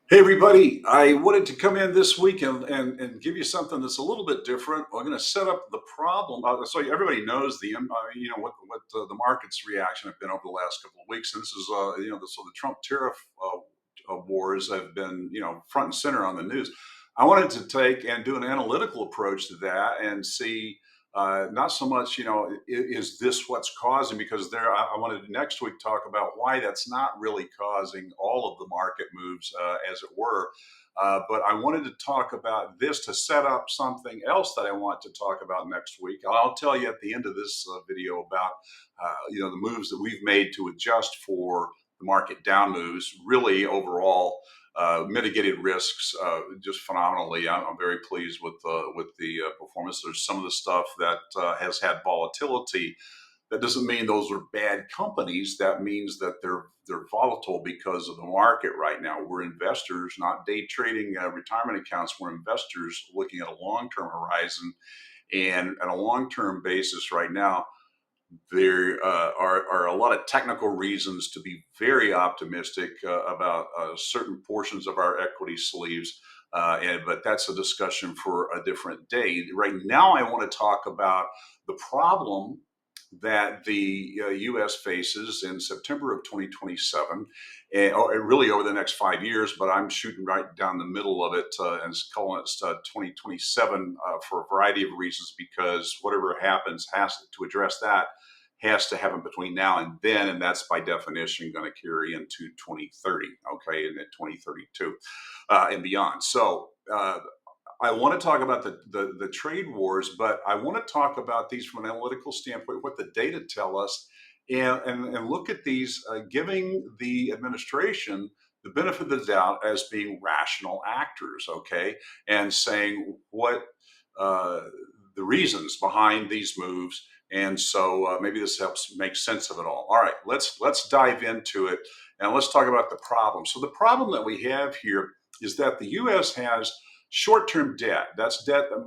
Hey everybody, I wanted to come in this week and give you something that's a little bit different. We're going to set up the problem. So everybody knows what the market's reaction have been over the last couple of weeks. And this is so the Trump tariff wars have been front and center on the news. I wanted to take and do an analytical approach to that and see not so much is this what's causing, because I wanted to next week talk about why that's not really causing all of the market moves, as it were. But I wanted to talk about this to set up something else that I want to talk about next week. I'll tell you at the end of this video about the moves that we've made to adjust for the market down moves. Really, overall, mitigated risks just phenomenally. I'm very pleased with the performance. There's some of the stuff that has had volatility. That doesn't mean those are bad companies. That means that they're volatile because of the market right now. We're investors, not day trading retirement accounts. We're investors looking at a long term horizon, and on a long term basis right now there are a lot of technical reasons to be very optimistic about certain portions of our equity sleeves. But that's a discussion for a different day. Right now, I want to talk about the problem that the U.S. faces in September of 2027, or really over the next 5 years. But I'm shooting right down the middle of it and calling it 2027 for a variety of reasons, because whatever happens has to address that has to happen between now and then, and that's by definition going to carry into 2030, okay, and then 2032 and beyond. So I want to talk about the trade wars, but I want to talk about these from an analytical standpoint, what the data tell us, and look at these, giving the administration the benefit of the doubt as being rational actors, okay, and saying what uh, the reasons behind these moves. And so maybe this helps make sense of it all. All right, let's dive into it and let's talk about the problem. So the problem that we have here is that the U.S. has short-term debt. That's debt that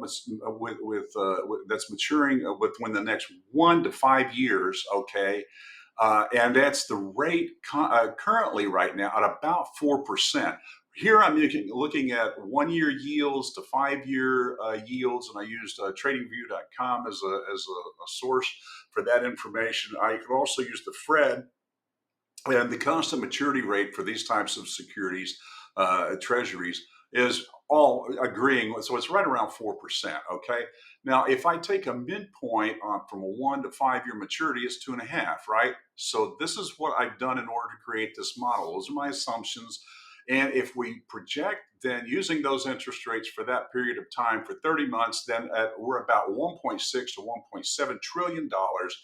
that's maturing within the next 1 to 5 years. Okay, and that's the rate currently right now at about 4%. Here I'm looking at 1 year yields to 5 year yields, and I used TradingView.com as a source for that information. I could also use the Fred and the constant maturity rate for these types of securities, treasuries, is all agreeing. So it's right around 4%. Okay. Now, if I take a midpoint from a 1 to 5 year maturity, it's 2.5, right? So this is what I've done in order to create this model. Those are my assumptions. And if we project then using those interest rates for that period of time for 30 months, then we're about 1.6 to 1.7 trillion dollars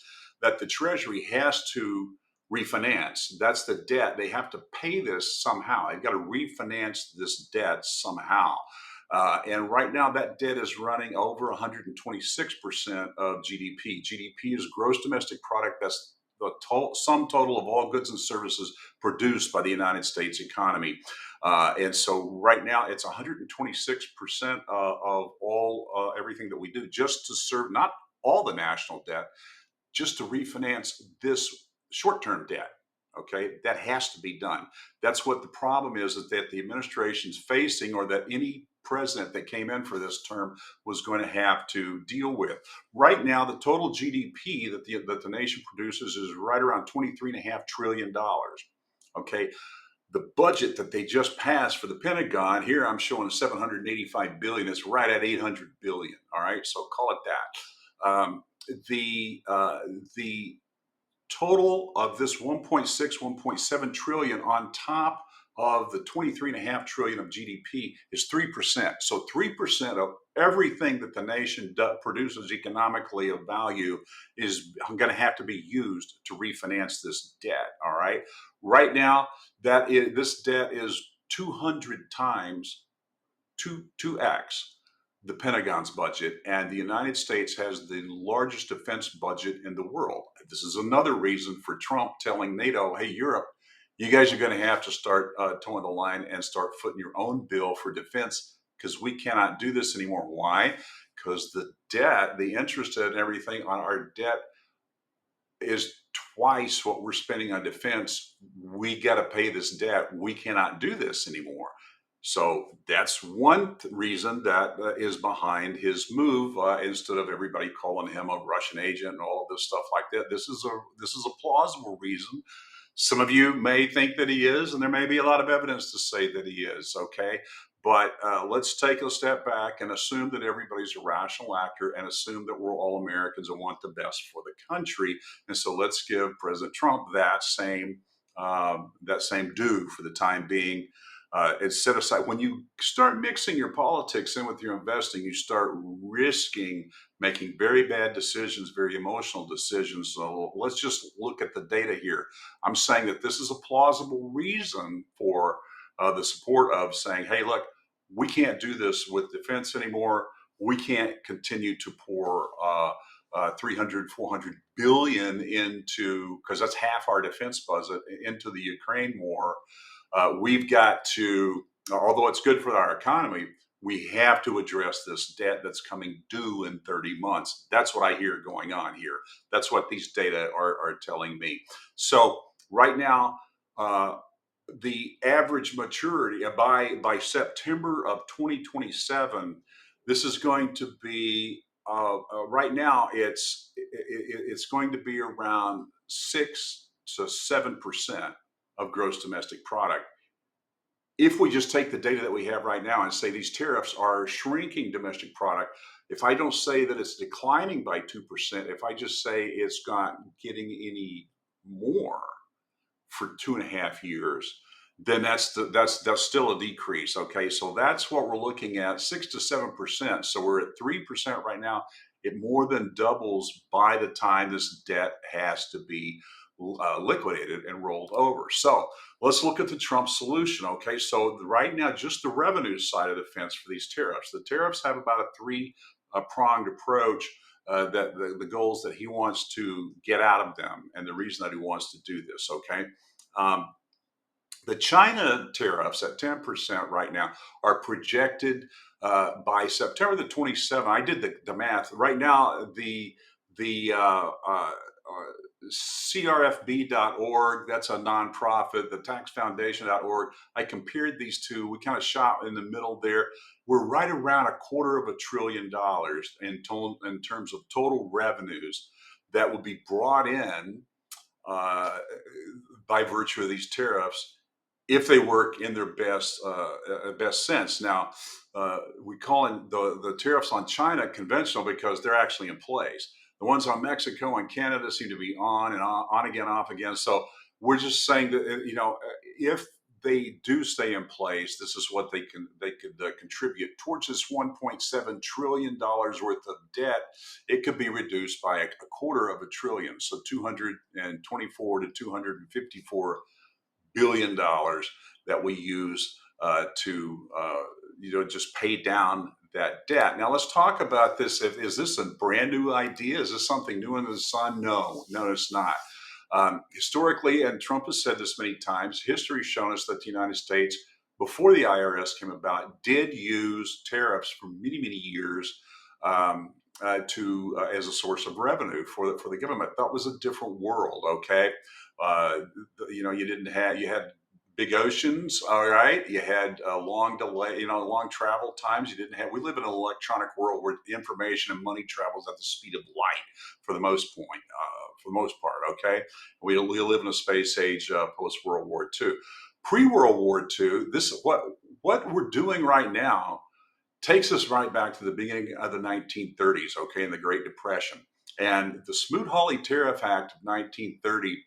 that the Treasury has to refinance. That's the debt. They have to pay this somehow. They've got to refinance this debt somehow. And right now, that debt is running over 126% of GDP. GDP is gross domestic product. That's the sum total of all goods and services produced by the United States economy. And so right now, it's 126% of all everything that we do just to serve not all the national debt, just to refinance this short-term debt. Okay, that has to be done. That's what the problem is that the administration's facing, or that any president that came in for this term was going to have to deal with. Right now, the total GDP that the nation produces is right around $23.5 trillion. Okay, the budget that they just passed for the Pentagon, here I'm showing 785 billion. It's right at 800 billion. All right, so call it that. The total of this 1.6, 1.7 trillion on top of the 23.5 trillion of GDP is 3%. So 3% of everything that the nation produces economically of value is going to have to be used to refinance this debt. All right. Right now, this debt is 200 times 2x the Pentagon's budget, and the United States has the largest defense budget in the world. This is another reason for Trump telling NATO, hey, Europe, you guys are going to have to start towing the line and start footing your own bill for defense, because we cannot do this anymore. Why? Because the debt, the interest and everything on our debt is twice what we're spending on defense. We got to pay this debt. We cannot do this anymore. So that's one reason that is behind his move. Instead of everybody calling him a Russian agent and all of this stuff like that, this is a plausible reason. Some of you may think that he is, and there may be a lot of evidence to say that he is. Okay, but let's take a step back and assume that everybody's a rational actor, and assume that we're all Americans and want the best for the country. And so let's give President Trump that same due for the time being. It's set aside. When you start mixing your politics in with your investing, you start risking making very bad decisions, very emotional decisions. So let's just look at the data here. I'm saying that this is a plausible reason for the support of saying, hey, look, we can't do this with defense anymore. We can't continue to pour 300, 400 billion into, because that's half our defense budget, into the Ukraine war. We've got to, although it's good for our economy, we have to address this debt that's coming due in 30 months. That's what I hear going on here. That's what these data are telling me. So right now, the average maturity by September of 2027, this is going to be right now it's going to be around 6 to 7% of gross domestic product. If we just take the data that we have right now and say these tariffs are shrinking domestic product, if I don't say that it's declining by 2%, if I just say it's not getting any more for 2.5 years, then that's still a decrease. Okay, so that's what we're looking at, 6 to 7%. So we're at 3% right now. It more than doubles by the time this debt has to be liquidated and rolled over. So let's look at the Trump solution. Okay, so right now, just the revenue side of the fence for these tariffs. The tariffs have about a three-pronged approach. That the goals that he wants to get out of them, and the reason that he wants to do this. Okay, um, the China tariffs at 10% right now are projected by September the 27th. I did the math. Right now, the crfb.org, that's a nonprofit, the taxfoundation.org, I compared these two. We kind of shot in the middle there. We're right around $250 billion in terms of total revenues that would be brought in uh, by virtue of these tariffs if they work in their best sense. Now, we call in the tariffs on China conventional because they're actually in place. The ones on Mexico and Canada seem to be on and on again, off again. So we're just saying that if they do stay in place, this is what they could contribute towards this 1.7 trillion dollars worth of debt. It could be reduced by a quarter of a trillion, so 224 to 254 billion dollars that we use to just pay down that debt. Now let's talk about this. Is this a brand new idea? Is this something new under the sun? No, it's not. Historically, and Trump has said this many times, history has shown us that the United States, before the IRS came about, did use tariffs for many, many years to as a source of revenue for the government. That was a different world. Okay, uh, you had big oceans. All right, you had long delay, long travel times. We live in an electronic world where information and money travels at the speed of light for the most part. Okay, we live in a space age post World War II. Pre World War II, this what we're doing right now takes us right back to the beginning of the 1930s, okay, in the Great Depression. And the Smoot-Hawley Tariff Act of 1930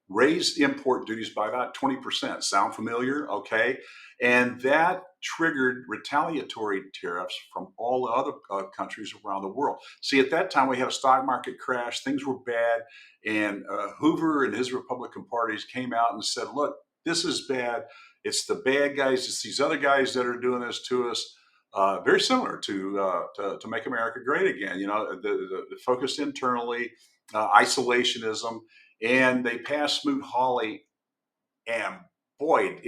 raised import duties by about 20%. Sound familiar? Okay. And that triggered retaliatory tariffs from all the other countries around the world. See, at that time, we had a stock market crash, things were bad, and Hoover and his Republican parties came out and said, look, this is bad. It's the bad guys, it's these other guys that are doing this to us. Very similar to Make America Great Again. The focused internally, isolationism, and they passed Smoot-Hawley, and boy,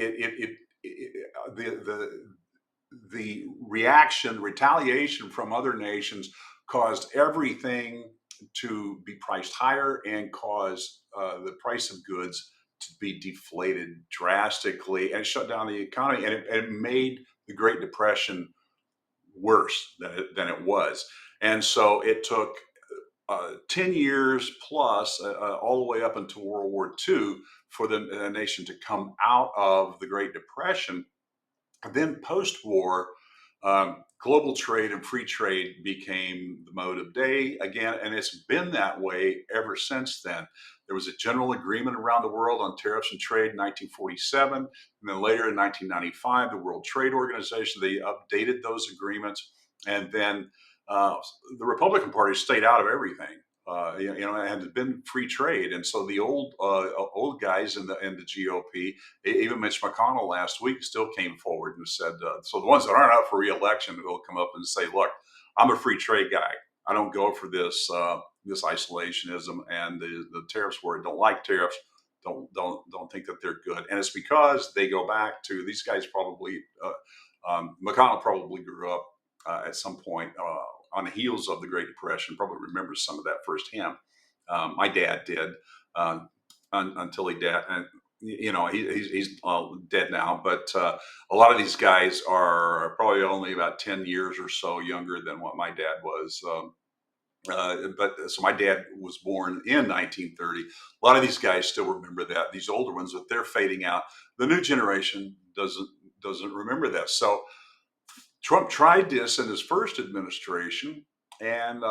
the retaliation from other nations caused everything to be priced higher and caused the price of goods to be deflated drastically and shut down the economy, and it made the Great Depression worse than it was. And so it took 10 years plus, all the way up until World War II, for the nation to come out of the Great Depression. And then post war, global trade and free trade became the mode of day again, and it's been that way ever since then. There was a general agreement around the world on tariffs and trade in 1947, and then later in 1995, the World Trade Organization, they updated those agreements, and then uh, the Republican Party stayed out of everything. And had been free trade, and so the old guys in the GOP, even Mitch McConnell last week, still came forward and said, so the ones that aren't up for reelection will come up and say, look, I'm a free trade guy. I don't go for this isolationism, and the tariffs where I don't like tariffs. Don't think that they're good, and it's because they go back to these guys. Probably McConnell probably grew up at some point on the heels of the Great Depression. Probably remembers some of that firsthand. My dad did, until he died, and he's dead now. But a lot of these guys are probably only about 10 years or so younger than what my dad was. But so my dad was born in 1930. A lot of these guys still remember that. These older ones, but they're fading out. The new generation doesn't remember that. So Trump tried this in his first administration, and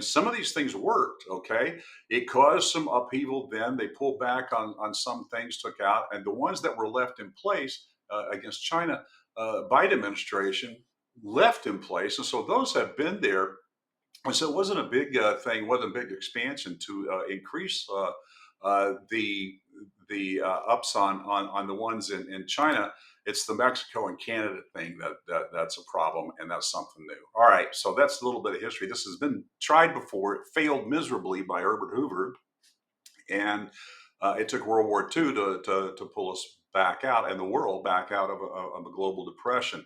some of these things worked. Okay, it caused some upheaval. Then they pulled back on some things, took out, and the ones that were left in place against China, Biden administration left in place, and so those have been there. And so it wasn't a big thing, wasn't a big expansion to increase the ups on the ones in China. It's the Mexico and Canada thing that's a problem, and that's something new. All right, so that's a little bit of history. This has been tried before. It failed miserably by Herbert Hoover, and it took World War II to pull us back out, and the world back out of a global depression.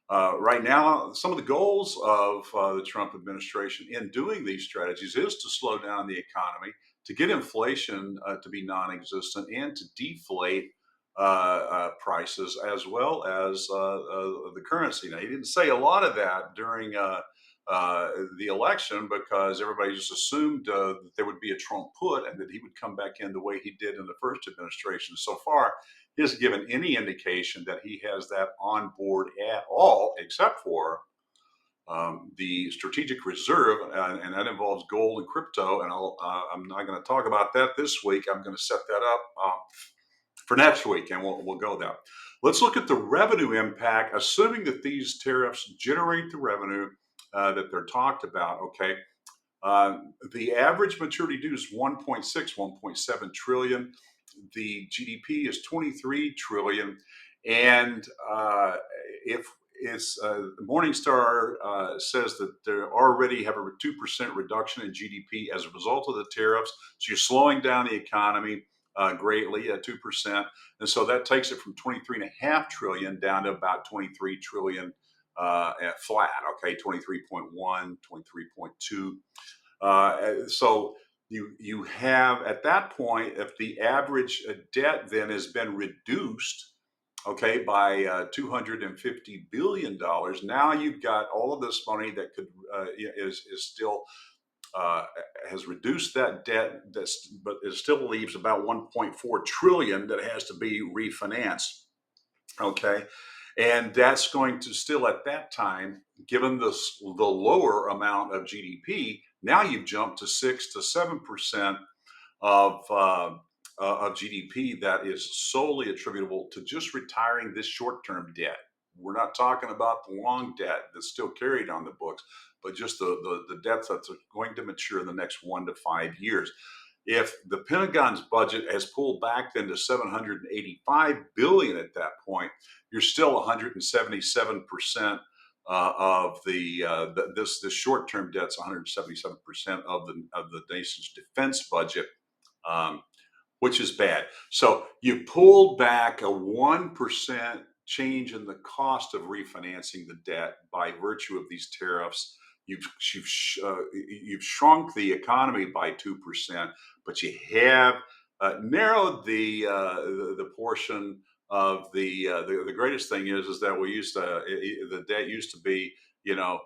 Right now, some of the goals of the Trump administration in doing these strategies is to slow down the economy, to get inflation to be non-existent, and to deflate prices, as well as the currency. Now, he didn't say a lot of that during the election, because everybody just assumed that there would be a Trump put and that he would come back in the way he did in the first administration. So far, he hasn't given any indication that he has that on board at all, except for the strategic reserve, and that involves gold and crypto. And I'm not going to talk about that this week. I'm going to set that up for next week, and we'll go there. Let's look at the revenue impact, assuming that these tariffs generate the revenue that they're talked about. Okay, the average maturity due is 1.6, 1.7 trillion. The GDP is 23 trillion, and if it's Morningstar says that they already have a 2% reduction in GDP as a result of the tariffs. So you're slowing down the economy greatly at 2%, and so that takes it from 23.5 trillion down to about 23 trillion at flat. Okay, 23.1, 23.2. So you have, at that point, if the average debt then has been reduced, okay, by $250 billion, now you've got all of this money that could is still has reduced that debt, but it still leaves about 1.4 trillion that has to be refinanced. Okay, and that's going to still, at that time, given the lower amount of GDP, now you've jumped to 6 to 7% of GDP that is solely attributable to just retiring this short-term debt. We're not talking about the long debt that's still carried on the books, but just the debts that's going to mature in the next 1 to 5 years. If the Pentagon's budget has pulled back then to 785 billion at that point, you're still 177% of this short-term debt's 177% of the nation's defense budget, which is bad. So you pulled back a 1% change in the cost of refinancing the debt by virtue of these tariffs. You've shrunk the economy by 2%, but you have narrowed the portion of the greatest thing is that we used to the debt used to be, you know,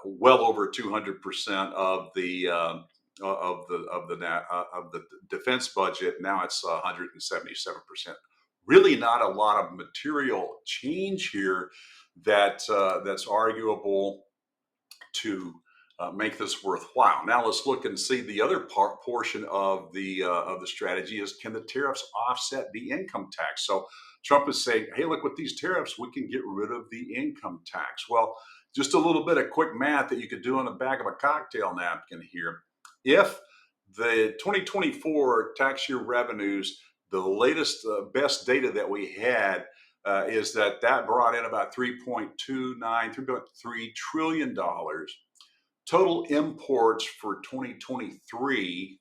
well over 200% of the defense budget. Now it's 177%. Really, not a lot of material change here that's arguable to make this worthwhile. Now let's look and see the other portion of the strategy is, can the tariffs offset the income tax? So Trump is saying, hey, look, with these tariffs, we can get rid of the income tax. Well, just a little bit of quick math that you could do on the back of a cocktail napkin here. If the 2024 tax year revenues, the latest best data that we had is that brought in about $3.3 trillion dollars. Total imports for 2023.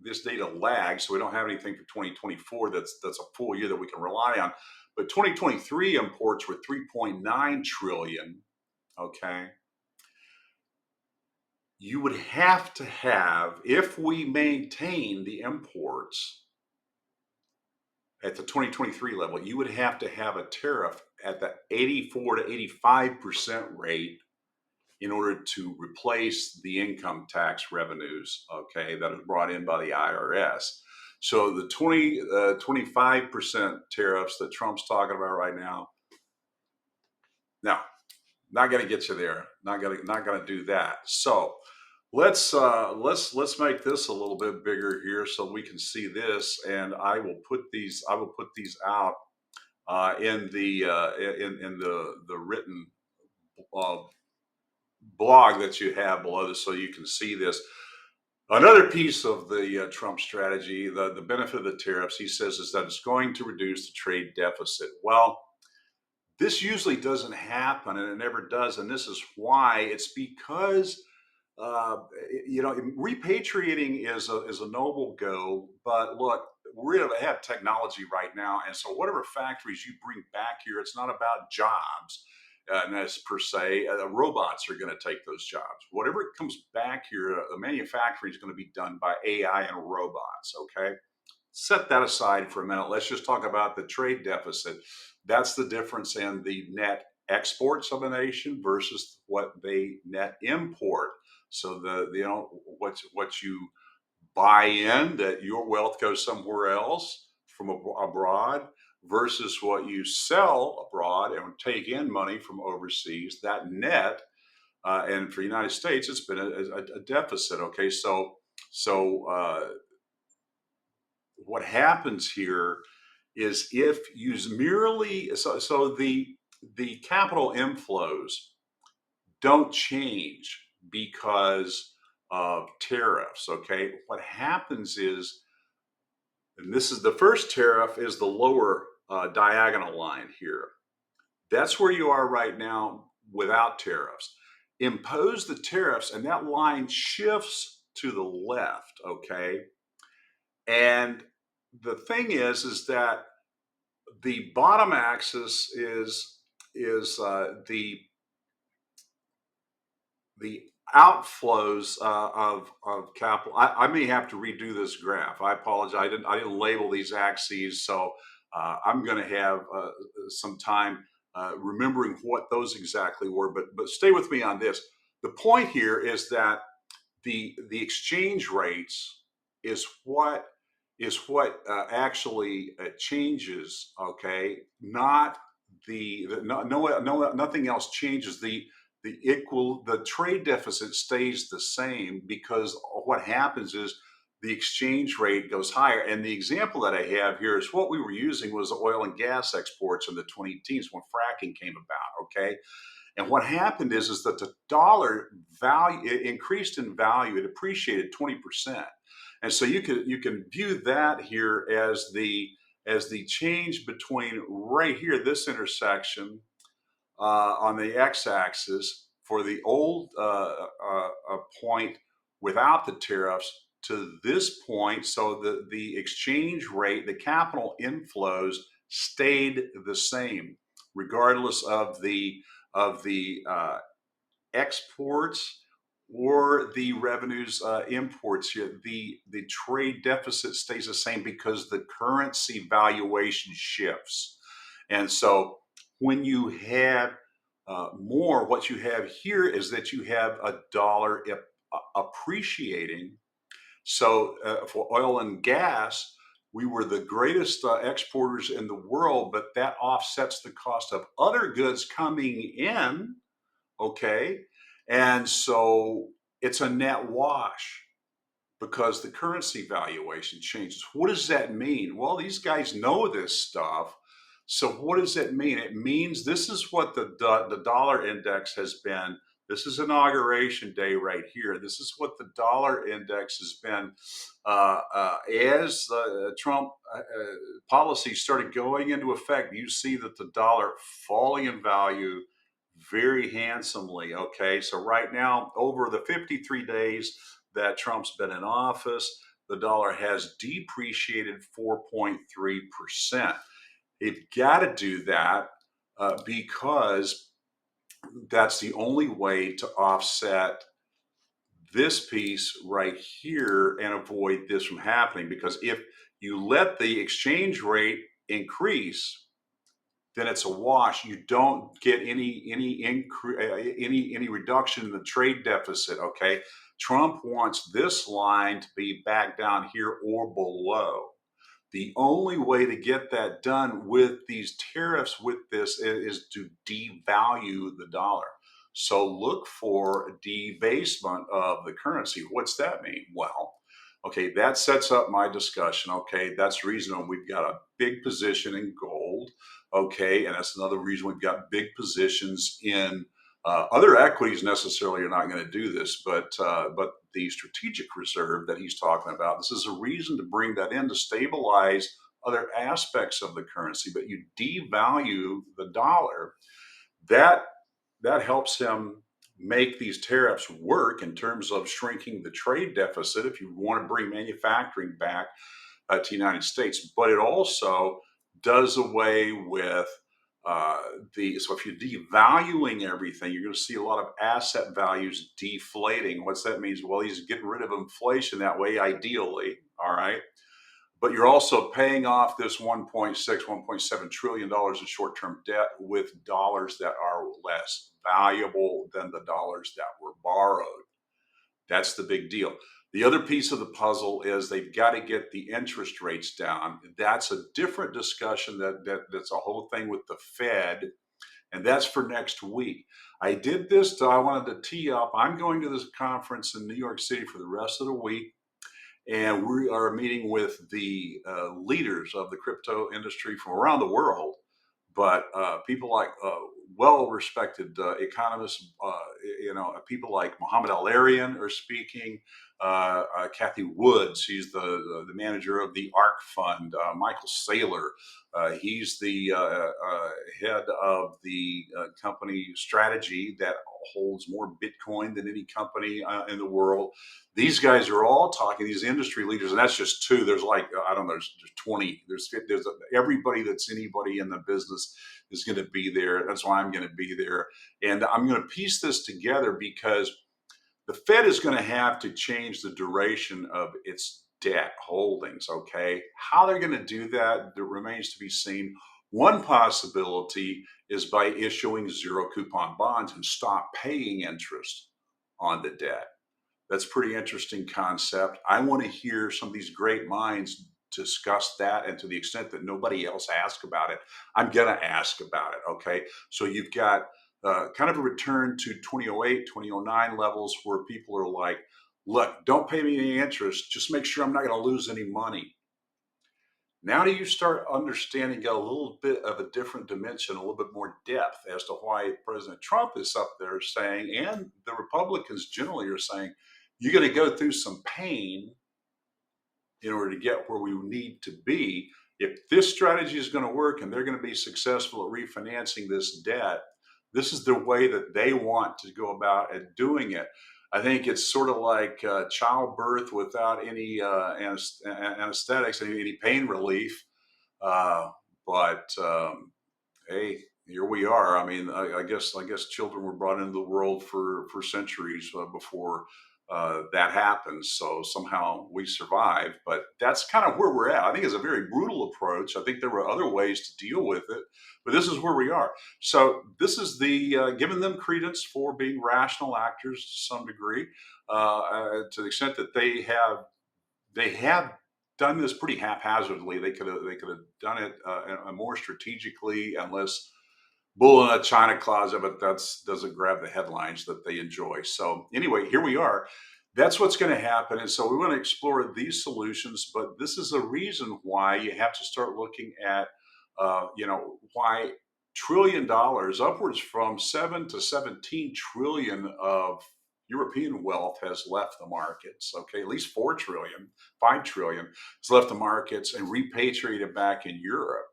This data lags, so we don't have anything for 2024. That's a full year that we can rely on. But 2023 imports were 3.9 trillion. Okay, you would have to have, if we maintain the imports at the 2023 level, you would have to have a tariff at the 84 to 85% rate in order to replace the income tax revenues, okay, that is brought in by the IRS. So the 25% tariffs that Trump's talking about right now, no, not going to get you there. Not going to do that. So let's make this a little bit bigger here so we can see this, and I will put these out in the written blog that you have below this so you can see this. Another piece of the Trump strategy, the benefit of the tariffs, he says, is that it's going to reduce the trade deficit. Well, this usually doesn't happen, and it never does, and this is why. It's because repatriating is a noble goal, but look, we have technology right now, and so whatever factories you bring back here, it's not about jobs. And as per se, robots are going to take those jobs. Whatever comes back here, the manufacturing is going to be done by AI and robots. Okay, set that aside for a minute. Let's just talk about the trade deficit. That's the difference in the net exports of a nation versus what they net import. So what you buy in, that your wealth goes somewhere else from abroad, versus what you sell abroad and take in money from overseas, that net, and for the United States, it's been a deficit. Okay, so what happens here is, if you merely the capital inflows don't change because of tariffs. Okay, what happens is, and this is the first tariff, is the lower diagonal line here. That's where you are right now without tariffs. Impose the tariffs, and that line shifts to the left. Okay, and the thing is that the bottom axis is the outflows of capital. I may have to redo this graph. I apologize. I didn't label these axes, so I'm going to have some time remembering what those exactly were. But stay with me on this. The point here is that the exchange rates is what actually changes. Okay, not nothing else changes. The trade deficit stays the same, because what happens is the exchange rate goes higher. And the example that I have here is what we were using was oil and gas exports in the 2010s when fracking came about. Okay, and what happened is that the dollar value, it increased in value, it appreciated 20%. And so you can view that here as the change between right here, this intersection on the x-axis for the old point without the tariffs to this point. So the exchange rate, the capital inflows stayed the same regardless of the exports or the revenues imports here, the trade deficit stays the same because the currency valuation shifts. And so when you have more, what you have here is that you have a dollar appreciating. So for oil and gas, we were the greatest exporters in the world, but that offsets the cost of other goods coming in. Okay. And so it's a net wash because the currency valuation changes. What does that mean? Well, these guys know this stuff. So what does it mean? It means this is what the dollar index has been. This is inauguration day right here. This is what the dollar index has been as Trump policy started going into effect. You see that the dollar falling in value very handsomely. Okay, so right now, over the 53 days that Trump's been in office, the dollar has depreciated 4.3%. They've got to do that because that's the only way to offset this piece right here and avoid this from happening. Because if you let the exchange rate increase, then it's a wash. You don't get any reduction in the trade deficit. Okay, Trump wants this line to be back down here or below. The only way to get that done with these tariffs, with this, is to devalue the dollar. So look for debasement of the currency. What's that mean? Well, okay, that sets up my discussion. Okay, that's the reason we've got a big position in gold. Okay, and that's another reason we've got big positions in other equities. Necessarily are not going to do this, but the strategic reserve that he's talking about, this is a reason to bring that in to stabilize other aspects of the currency. But you devalue the dollar, that that helps him make these tariffs work in terms of shrinking the trade deficit if you want to bring manufacturing back to the United States. But it also does away with so if you're devaluing everything, you're going to see a lot of asset values deflating. What's that means? Well, he's getting rid of inflation that way, ideally. All right. But you're also paying off this 1.7 trillion dollars in short-term debt with dollars that are less valuable than the dollars that were borrowed. That's the big deal. The other piece of the puzzle is they've got to get the interest rates down. That's a different discussion. That's a whole thing with the Fed, and that's for next week. I did this. I wanted to tee up. I'm going to this conference in New York City for the rest of the week, and we are meeting with the leaders of the crypto industry from around the world. But people like well-respected economists, people like Mohammed Al-Arian are speaking. Kathy Woods, she's the manager of the ARK Fund. Michael Saylor, he's the head of the company Strategy that holds more Bitcoin than any company in the world. These guys are all talking, these industry leaders, and that's just two. There's like, I don't know, there's 20, there's 50, there's everybody that's anybody in the business is going to be there. That's why I'm going to be there. And I'm going to piece this together because the Fed is going to have to change the duration of its debt holdings. Okay. How they're going to do that, there remains to be seen. One possibility is by issuing zero coupon bonds and stop paying interest on the debt. That's a pretty interesting concept. I want to hear some of these great minds discuss that, and to the extent that nobody else asks about it, I'm going to ask about it. Okay, so you've got kind of a return to 2008, 2009 levels where people are like, look, don't pay me any interest, just make sure I'm not going to lose any money. Now do you start understanding a little bit of a different dimension, a little bit more depth as to why President Trump is up there saying, and the Republicans generally are saying, you're going to go through some pain in order to get where we need to be. If this strategy is going to work and they're going to be successful at refinancing this debt, this is the way that they want to go about at doing it. I think it's sort of like childbirth without any anesthetics, any pain relief. But hey, here we are. I mean, I guess children were brought into the world for centuries before that happened. So somehow we survived. But that's kind of where we're at. I think it's a very brutal approach. I think there were other ways to deal with it, but this is where we are. So this is the giving them credence for being rational actors to some degree, to the extent that they have done this pretty haphazardly. They could have done it more strategically and less bull in a china closet, but that's doesn't grab the headlines that they enjoy. So anyway, here we are. That's what's going to happen, and so we want to explore these solutions. But this is a reason why you have to start looking at, why $1 trillion, upwards from 7 to 17 trillion of European wealth has left the markets. Okay, at least 4 trillion, 5 trillion has left the markets and repatriated back in Europe.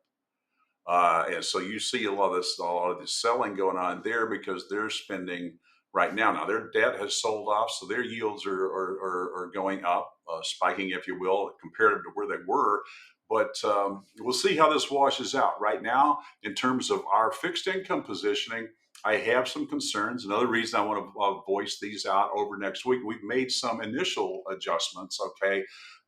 And so you see a lot of this selling going on there because they're spending right now. Now their debt has sold off, so their yields are going up, spiking, if you will, comparative to where they were. But we'll see how this washes out. Right now, in terms of our fixed income positioning, I have some concerns. Another reason I want to voice these out over next week. We've made some initial adjustments, okay,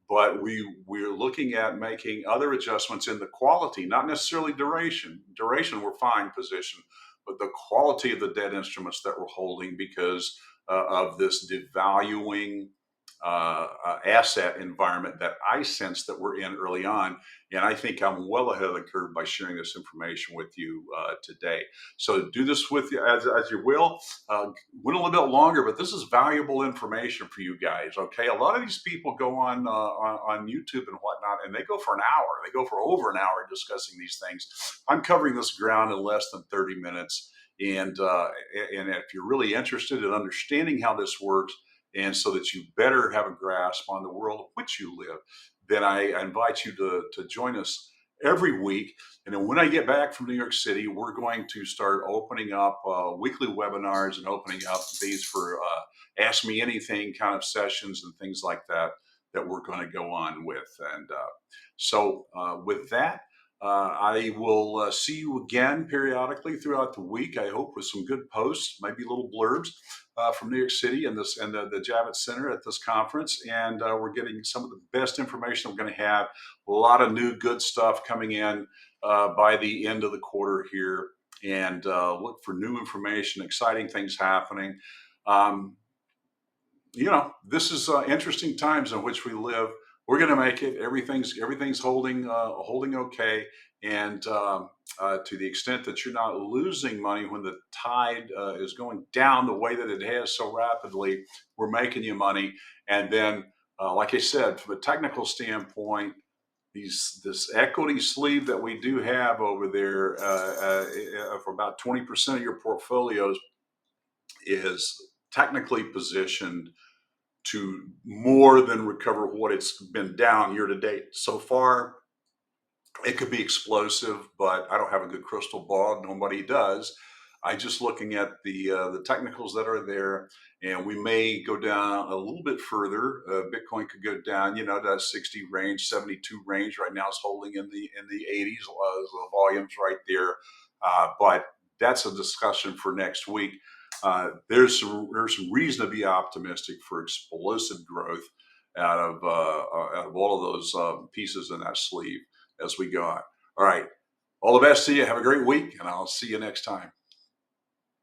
but we're looking at making other adjustments in the quality, not necessarily duration. Duration, we're fine position, but the quality of the debt instruments that we're holding because of this devaluing asset environment that I sense that we're in early on. And I think I'm well ahead of the curve by sharing this information with you today. So do this with you as you will. Went a little bit longer, but this is valuable information for you guys. Okay, a lot of these people go on YouTube and whatnot, and they go for an hour. They go for over an hour discussing these things. I'm covering this ground in less than 30 minutes. And if you're really interested in understanding how this works, and so that you better have a grasp on the world in which you live, then I invite you to join us every week. And then when I get back from New York City, we're going to start opening up weekly webinars and opening up these for Ask Me Anything kind of sessions and things like that we're going to go on with. And with that, I will see you again periodically throughout the week. I hope with some good posts, maybe little blurbs from New York City and the Javits Center at this conference. And we're getting some of the best information we're going to have. A lot of new good stuff coming in by the end of the quarter here. And look for new information, exciting things happening. Um, this is interesting times in which we live. We're going to make it. Everything's holding okay, and to the extent that you're not losing money when the tide is going down the way that it has so rapidly, we're making you money. And then, like I said, from a technical standpoint, this equity sleeve that we do have over there for about 20% of your portfolios is technically positioned to more than recover what it's been down year to date. So far, it could be explosive, but I don't have a good crystal ball. Nobody does. I just looking at the technicals that are there, and we may go down a little bit further. Bitcoin could go down, to that 60 range, 72 range. Right now, it's holding in the 80s. The volumes right there, but that's a discussion for next week. There's some reason to be optimistic for explosive growth out of all of those pieces in that sleeve as we go on. All right. All the best to you. Have a great week, and I'll see you next time.